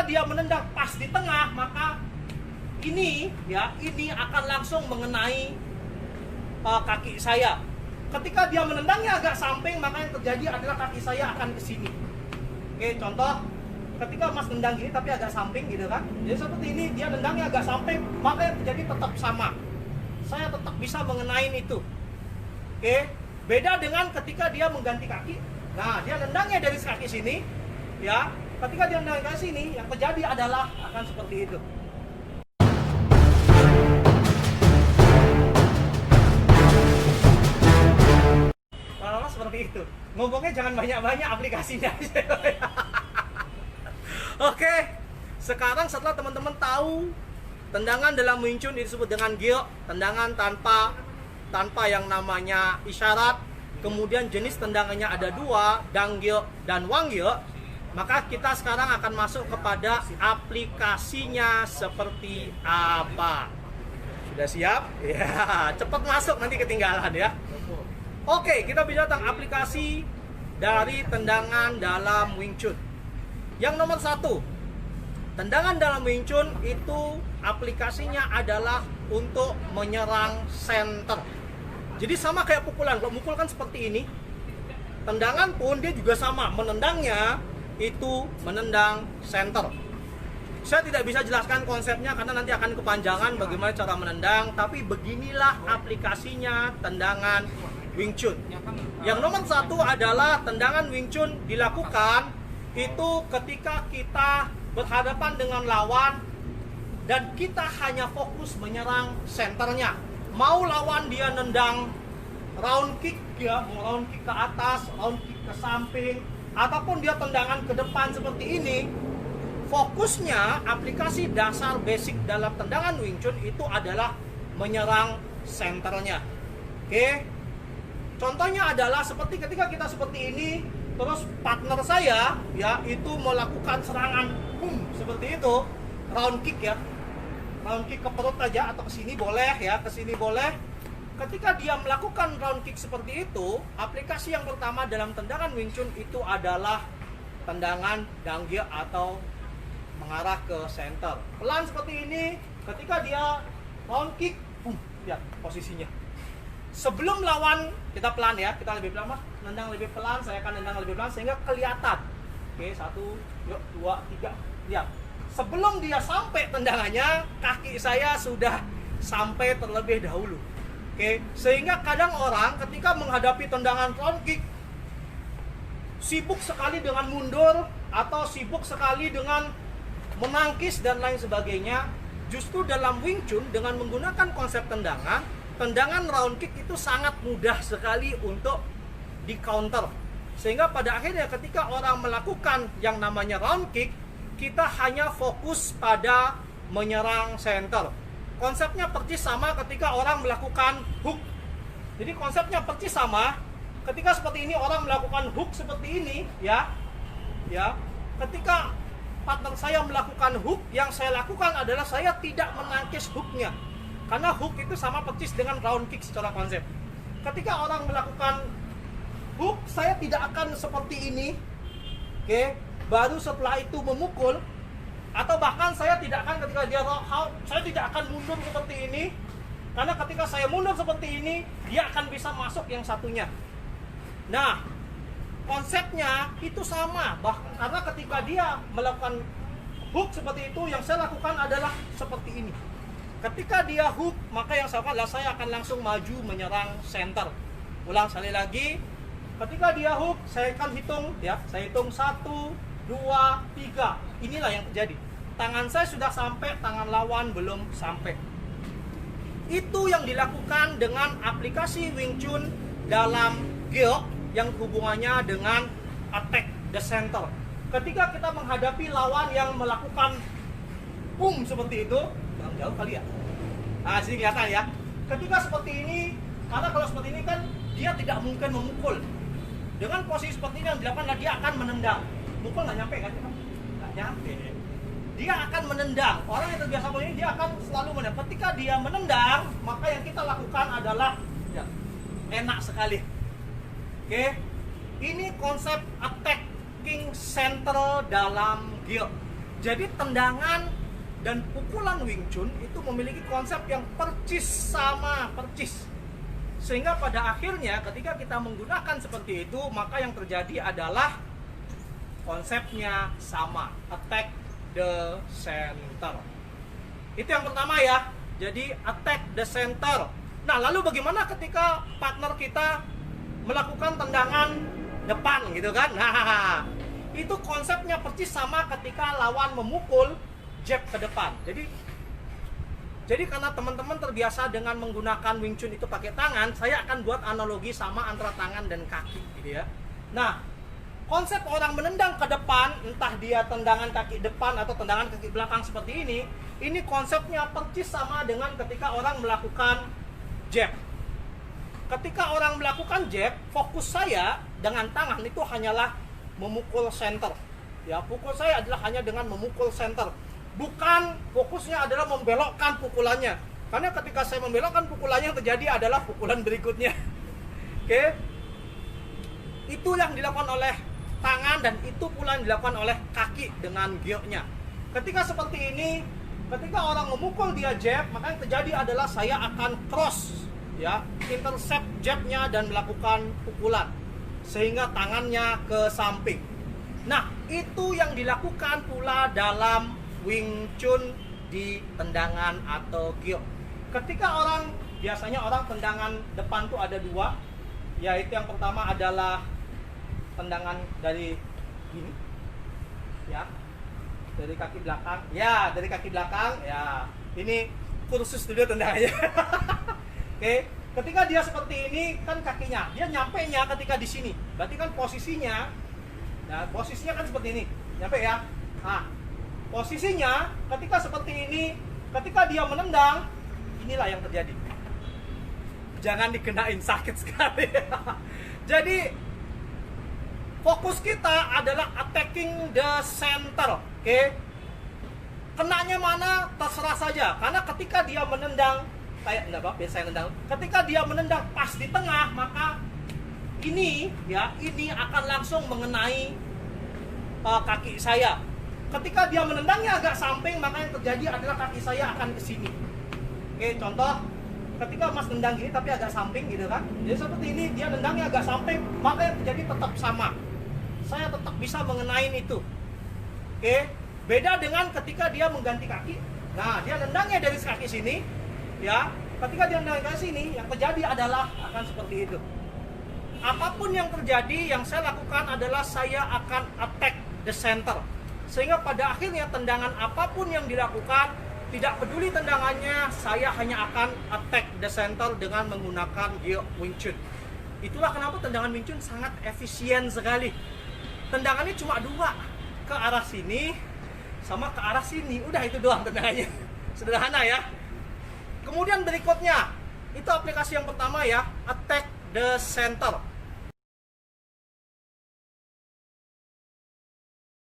ketika dia menendang pas di tengah, maka ini akan langsung mengenai kaki saya. Ketika dia menendangnya agak samping, maka yang terjadi adalah kaki saya akan ke sini. Oke, contoh ketika Mas nendang gini tapi agak samping gitu kan. Jadi seperti ini, dia nendangnya agak samping, maka yang terjadi tetap sama. Saya tetap bisa mengenai itu. Oke, beda dengan ketika dia mengganti kaki. Nah, dia nendangnya dari kaki sini, ya. Ketika dia nendang ke sini, yang terjadi adalah akan seperti itu. Seperti itu. Ngomongnya jangan banyak-banyak, aplikasinya aja. Oke, sekarang setelah teman-teman tahu tendangan dalam Wing Chun disebut dengan gyo, tendangan tanpa yang namanya isyarat, kemudian jenis tendangannya ada dua, dang gyo dan wang gyo, maka kita sekarang akan masuk kepada aplikasinya seperti apa. Sudah siap? Ya, cepat masuk nanti ketinggalan ya. Oke, kita bicara tentang aplikasi dari tendangan dalam Wing Chun. Yang nomor satu, tendangan dalam Wing Chun itu aplikasinya adalah untuk menyerang center. Jadi sama kayak pukulan, kalau mukul kan seperti ini. Tendangan pun dia juga sama, menendangnya itu menendang center. Saya tidak bisa jelaskan konsepnya karena nanti akan kepanjangan bagaimana cara menendang, tapi beginilah aplikasinya tendangan Wing Chun. Yang nomor satu adalah tendangan Wing Chun dilakukan itu ketika kita berhadapan dengan lawan dan kita hanya fokus menyerang senternya. Mau lawan dia nendang round kick ya, mau round kick ke atas, round kick ke samping, ataupun dia tendangan ke depan seperti ini, fokusnya aplikasi dasar basic dalam tendangan Wing Chun itu adalah menyerang senternya. Oke. Contohnya adalah seperti ketika kita seperti ini, terus partner saya ya itu melakukan serangan seperti itu, round kick ya. Round kick ke perut aja atau ke sini boleh ya, ke sini boleh. Ketika dia melakukan round kick seperti itu, aplikasi yang pertama dalam tendangan Wing Chun itu adalah tendangan dangge atau mengarah ke center. Pelan seperti ini, ketika dia round kick, ya posisinya. Sebelum lawan, kita pelan ya, kita lebih pelan, nendang lebih pelan, saya akan nendang lebih pelan sehingga kelihatan. Oke, 1, yuk, 2, 3, lihat. Sebelum dia sampai tendangannya, kaki saya sudah sampai terlebih dahulu. Oke, sehingga kadang orang ketika menghadapi tendangan front kick sibuk sekali dengan mundur atau sibuk sekali dengan menangkis dan lain sebagainya. Justru dalam Wing Chun dengan menggunakan konsep tendangan round kick itu sangat mudah sekali untuk di counter. Sehingga pada akhirnya ketika orang melakukan yang namanya round kick, kita hanya fokus pada menyerang center. Konsepnya persis sama ketika orang melakukan hook. Jadi konsepnya persis sama ketika seperti ini orang melakukan hook seperti ini ya. Ketika partner saya melakukan hook, yang saya lakukan adalah saya tidak menangkis hooknya. Karena hook itu sama persis dengan round kick secara konsep. Ketika orang melakukan hook, saya tidak akan seperti ini. Oke, baru setelah itu memukul. Atau bahkan saya tidak akan ketika dia saya tidak akan mundur seperti ini. Karena ketika saya mundur seperti ini, dia akan bisa masuk yang satunya. Nah, konsepnya itu sama. Bahkan karena ketika dia melakukan hook seperti itu, yang saya lakukan adalah seperti ini. Ketika dia hook, maka yang saya lakukan adalah saya akan langsung maju menyerang center. Ulang sekali lagi. Ketika dia hook, saya akan hitung ya. Saya hitung 1, 2, 3. Inilah yang terjadi. Tangan saya sudah sampai, tangan lawan belum sampai. Itu yang dilakukan dengan aplikasi Wing Chun dalam gyo yang hubungannya dengan attack the center. Ketika kita menghadapi lawan yang melakukan seperti itu, kurang jauh kali ya. Nah, sini kelihatan ya. Ketika seperti ini, karena kalau seperti ini kan dia tidak mungkin memukul. Dengan posisi seperti ini yang dilakukan adalah dia akan menendang. Mukul nggak nyampe kan? Nggak nyampe. Dia akan menendang. Orang yang terbiasa seperti ini dia akan selalu menendang. Ketika dia menendang, maka yang kita lakukan adalah ya, enak sekali. Oke, ini konsep attacking center dalam gyo. Jadi tendangan dan pukulan Wing Chun itu memiliki konsep yang percis sama, percis. Sehingga pada akhirnya ketika kita menggunakan seperti itu, maka yang terjadi adalah konsepnya sama, attack the center. Itu yang pertama ya. Jadi attack the center. Nah, lalu bagaimana ketika partner kita melakukan tendangan depan gitu kan? Nah, itu konsepnya percis sama ketika lawan memukul jab ke depan. Jadi karena teman-teman terbiasa dengan menggunakan Wing Chun itu pakai tangan, saya akan buat analogi sama antara tangan dan kaki gitu ya. Nah, konsep orang menendang ke depan, entah dia tendangan kaki depan atau tendangan kaki belakang seperti ini konsepnya percis sama dengan ketika orang melakukan jab. Ketika orang melakukan jab, fokus saya dengan tangan itu hanyalah memukul center. Ya, pukul saya adalah hanya dengan memukul center. Bukan fokusnya adalah membelokkan pukulannya. Karena ketika saya membelokkan pukulannya, yang terjadi adalah pukulan berikutnya. Oke. Itu yang dilakukan oleh tangan dan itu pula yang dilakukan oleh kaki dengan gioknya. Ketika seperti ini, ketika orang memukul dia jab, maka yang terjadi adalah saya akan cross, ya, intercept jabnya dan melakukan pukulan sehingga tangannya ke samping. Nah, itu yang dilakukan pula dalam Wing Chun di tendangan atau giok. Ketika biasanya orang tendangan depan tuh ada dua, yaitu yang pertama adalah tendangan dari gini, ya, dari kaki belakang, ya, dari kaki belakang, ya. Ini kursus dulu tendangannya. Oke, ketika dia seperti ini kan kakinya, dia nyampe nya ketika di sini, berarti kan posisinya, nah posisinya kan seperti ini, nyampe ya. Nah, posisinya ketika seperti ini, ketika dia menendang, inilah yang terjadi. Jangan dikenain, sakit sekali. Jadi fokus kita adalah attacking the center, oke? Kenanya mana terserah saja, karena ketika dia menendang, kayak enggak apa, biasa saya nendang. Ketika dia menendang pas di tengah, maka ini ya, ini akan langsung mengenai kaki saya. Ketika dia menendangnya agak samping, maka yang terjadi adalah kaki saya akan ke sini. Oke, contoh, ketika Mas nendang gini tapi agak samping gitu kan. Jadi seperti ini, dia nendangnya agak samping, maka yang terjadi tetap sama. Saya tetap bisa mengenai itu. Oke, beda dengan ketika dia mengganti kaki. Nah, dia nendangnya dari kaki sini, ya. Ketika dia nendang ke sini, yang terjadi adalah akan seperti itu. Apapun yang terjadi, yang saya lakukan adalah saya akan attack the center. Sehingga pada akhirnya tendangan apapun yang dilakukan, tidak peduli tendangannya, saya hanya akan attack the center dengan menggunakan giok Wing Chun. Itulah kenapa tendangan Wing Chun sangat efisien sekali. Tendangannya cuma dua, ke arah sini sama ke arah sini. Udah itu doang tendangannya. Sederhana ya. Kemudian berikutnya, itu aplikasi yang pertama ya, attack the center.